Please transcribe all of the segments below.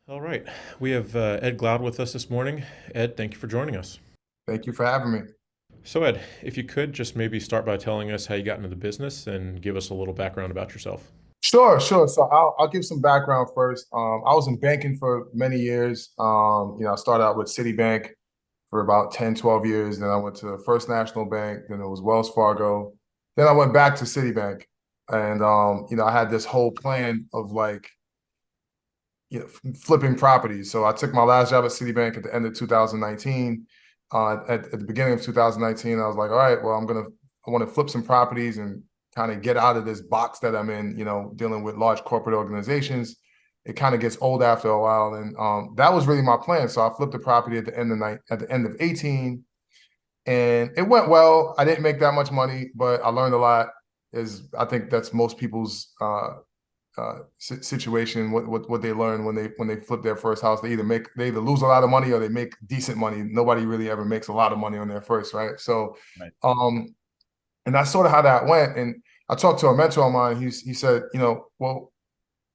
All right. We have Ed Glaude with us this morning. Ed, thank you for joining us. Thank you for having me. So, Ed, if you could just maybe start by telling us how you got into the business and give us a little background about yourself. Sure. So I'll give some background first. I was in banking for many years. I started out with Citibank for about 10, 12 years. Then I went to First National Bank. Then it was Wells Fargo. Then I went back to Citibank. And, I had this whole plan of flipping properties. So I took my last job at Citibank at the end of 2019. At the beginning of 2019, I was like, all right, well, I want to flip some properties and kind of get out of this box that I'm in, dealing with large corporate organizations. It kind of gets old after a while. And that was really my plan. So I flipped the property at the end of 18. And it went well. I didn't make that much money, but I learned a lot. Is I think that's most people's situation. What they learn when they flip their first house, they either lose a lot of money or they make decent money. Nobody really ever makes a lot of money on their first, right? So, Right. um, and that's sort of how that went. And I talked to a mentor of mine. He said, well,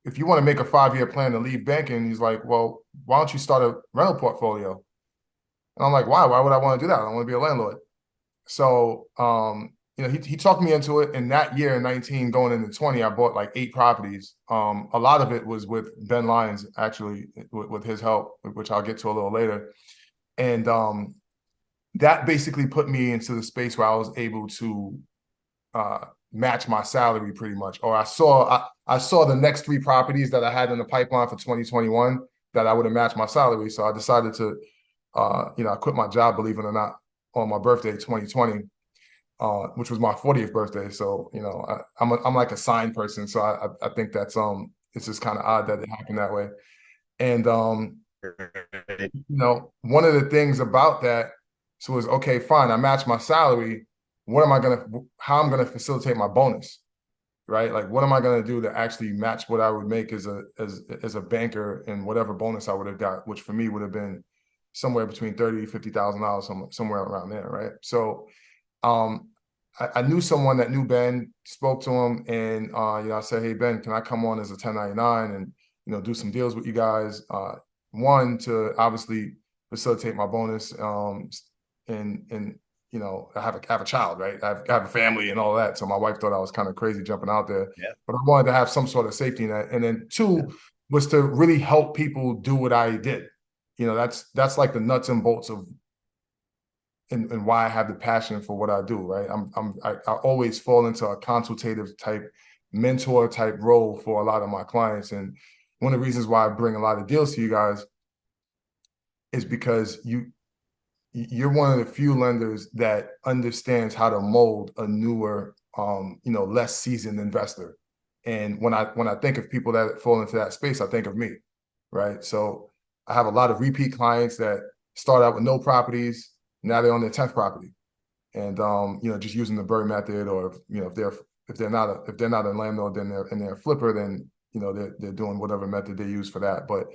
if you want to make a 5-year plan to leave banking, he's like, well, why don't you start a rental portfolio? And I'm like, why? Why would I want to do that? I don't want to be a landlord. So, he talked me into it. And that year, 19 going into 20, I bought like 8 properties. A lot of it was with Ben Lyons, actually, with his help, which I'll get to a little later. And that basically put me into the space where I was able to match my salary pretty much. Or I saw the next 3 properties that I had in the pipeline for 2021 that I would have matched my salary. So I decided to, I quit my job, believe it or not, on my birthday, 2020, which was my 40th birthday. So, I'm like a sign person. So I think that's it's just kind of odd that it happened that way. And one of the things about that so was okay, fine, I match my salary. How I'm gonna facilitate my bonus, right? Like what am I gonna do to actually match what I would make as a banker and whatever bonus I would have got, which for me would have been somewhere between $30,000-$50,000, somewhere around there, right? So um, I knew someone that knew Ben, spoke to him, and I said, "Hey Ben, can I come on as a 1099 and do some deals with you guys?" One, to obviously facilitate my bonus, and I have a child, right? I have a family and all that. So my wife thought I was kind of crazy jumping out there, Yeah. but I wanted to have some sort of safety net. And then Yeah. two was to really help people do what I did. That's like the nuts and bolts of and why I have the passion for what I do, right? I always fall into a consultative type, mentor type role for a lot of my clients. And one of the reasons why I bring a lot of deals to you guys is because you're one of the few lenders that understands how to mold a newer, less seasoned investor. And when I think of people that fall into that space, I think of me, right? So I have a lot of repeat clients that start out with no properties. Now they're on their 10th property, and just using the Burr method, or if they're not a landlord, then they're a flipper, then they're doing whatever method they use for that. But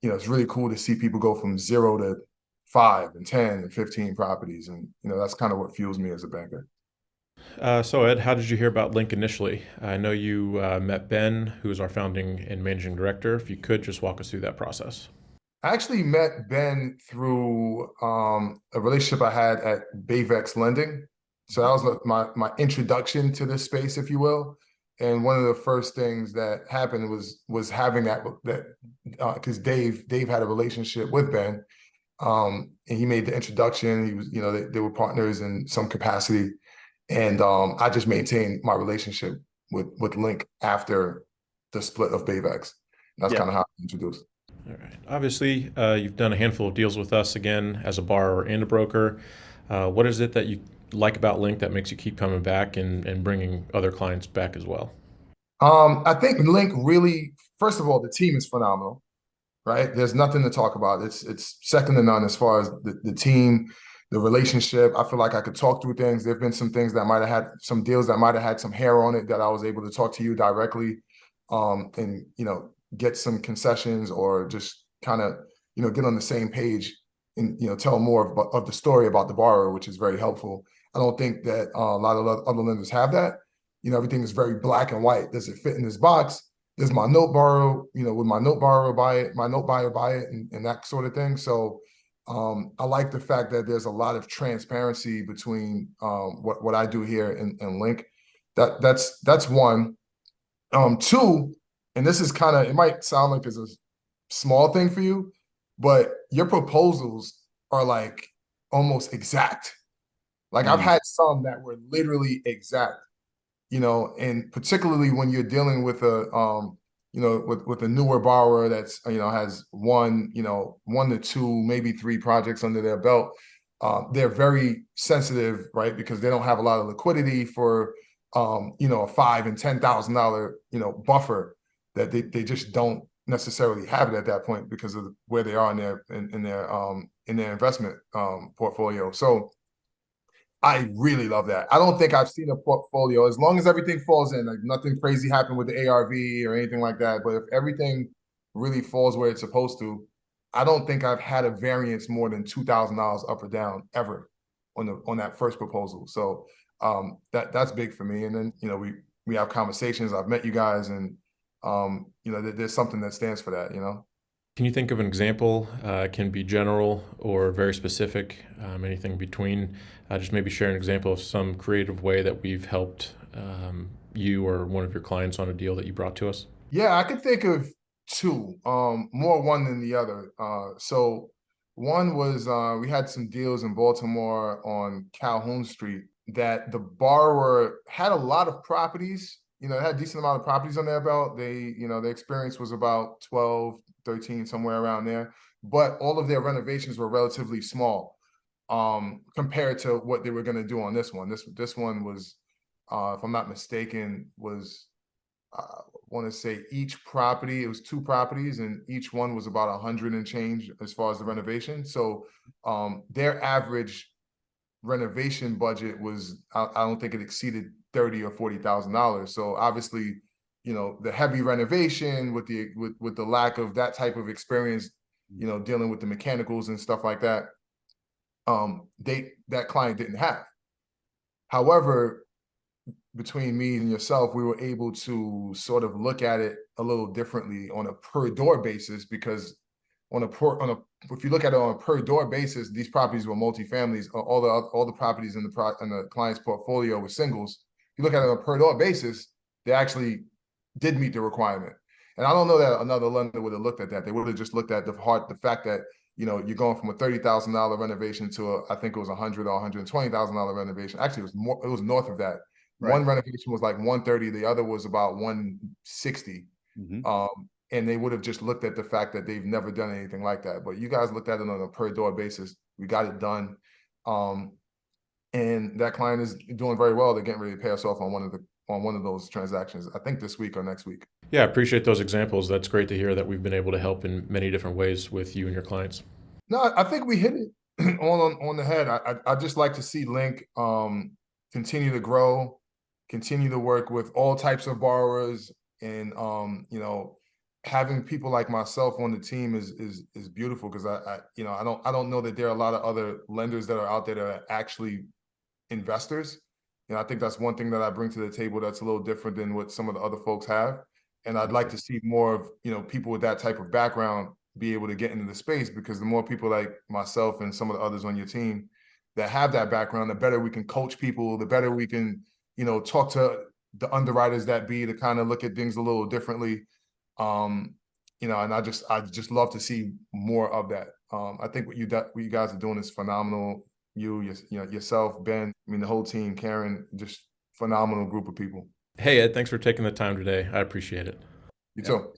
it's really cool to see people go from 0 to 5 and 10 and 15 properties, and that's kind of what fuels me as a banker. So, Ed, how did you hear about LYNK initially? I know you met Ben, who is our founding and managing director. If you could just walk us through that process. I actually met Ben through a relationship I had at Bayvex Lending. So that was like my introduction to this space, if you will. And one of the first things that happened was having that because Dave had a relationship with Ben, and he made the introduction. He was, they were partners in some capacity, and I just maintained my relationship with Link after the split of Bayvex. That's Yeah. kind of how I introduced. All right. Obviously, you've done a handful of deals with us again as a borrower and a broker. What is it that you like about LYNK that makes you keep coming back and bringing other clients back as well? I think Link really, first of all, the team is phenomenal, right? There's nothing to talk about. It's second to none as far as the team, the relationship. I feel like I could talk through things. There've been some things that might have had some deals that might have had some hair on it that I was able to talk to you directly, and get some concessions, or just kind of get on the same page and tell more of the story about the borrower, which is very helpful. I don't think that a lot of other lenders have that. Everything is very black and white. Does it fit in this box? Does my note borrower, would my note borrower buy it, my note buyer buy it, and that sort of thing. So I like the fact that there's a lot of transparency between what I do here and Link. That's one. Two, and this is kind of, it might sound like it's a small thing for you, but your proposals are like almost exact. Like I've Mm, had some that were literally exact, and particularly when you're dealing with with a newer borrower that's, has one, 1 to 2, maybe 3 projects under their belt. They're very sensitive, right? Because they don't have a lot of liquidity for, a $5,000 and $10,000, buffer that they just don't necessarily have it at that point because of where they are in their investment portfolio. So I really love that. I don't think I've seen a portfolio, as long as everything falls in, like nothing crazy happened with the ARV or anything like that. But if everything really falls where it's supposed to, I don't think I've had a variance more than $2,000 up or down ever on that first proposal. So that's big for me. And then we have conversations. I've met you guys, and there's something that stands for that. Can you think of an example? It can be general or very specific, anything between. Just maybe share an example of some creative way that we've helped you or one of your clients on a deal that you brought to us. Yeah, I could think of two, more one than the other. So one was we had some deals in Baltimore on Calhoun Street that the borrower had a lot of properties, had a decent amount of properties on their belt. Their experience was about 12, 13, somewhere around there. But all of their renovations were relatively small compared to what they were going to do on this one. This one was, if I'm not mistaken, was want to say each property, it was 2 properties, and each one was about 100 and change as far as the renovation. So their average renovation budget was, I don't think it exceeded $30,000 or $40,000. So obviously, the heavy renovation with the lack of that type of experience, dealing with the mechanicals and stuff like that, that client didn't have. However, between me and yourself, we were able to sort of look at it a little differently on a per door basis, because if you look at it on a per door basis, these properties were multifamilies. All the properties in the client's portfolio were singles. If you look at it on a per door basis, they actually did meet the requirement. And I don't know that another lender would have looked at that. They would have just looked at the fact that you're going from a $30,000 renovation to I think it was $100,000 or $120,000 renovation. Actually, it was more. It was north of that. right. One renovation was like 130, the other was about 160. Hmm. And they would have just looked at the fact that they've never done anything like that. But you guys looked at it on a per door basis. We got it done. And that client is doing very well. They're getting ready to pay us off on one of those transactions, I think this week or next week. Yeah, I appreciate those examples. That's great to hear that we've been able to help in many different ways with you and your clients. No, I think we hit it on the head. I just like to see Link continue to grow, continue to work with all types of borrowers, and having people like myself on the team is beautiful, because I don't know that there are a lot of other lenders that are out there that are actually investors. I think that's one thing that I bring to the table that's a little different than what some of the other folks have. And I'd like to see more of, people with that type of background be able to get into the space, because the more people like myself and some of the others on your team that have that background, the better we can coach people, the better we can, talk to the underwriters that be to kind of look at things a little differently. Um, and I just love to see more of that. I think what you guys are doing is phenomenal. Yourself, Ben, I mean, the whole team, Karen, just phenomenal group of people. Hey, Ed, thanks for taking the time today. I appreciate it. You Yep. too.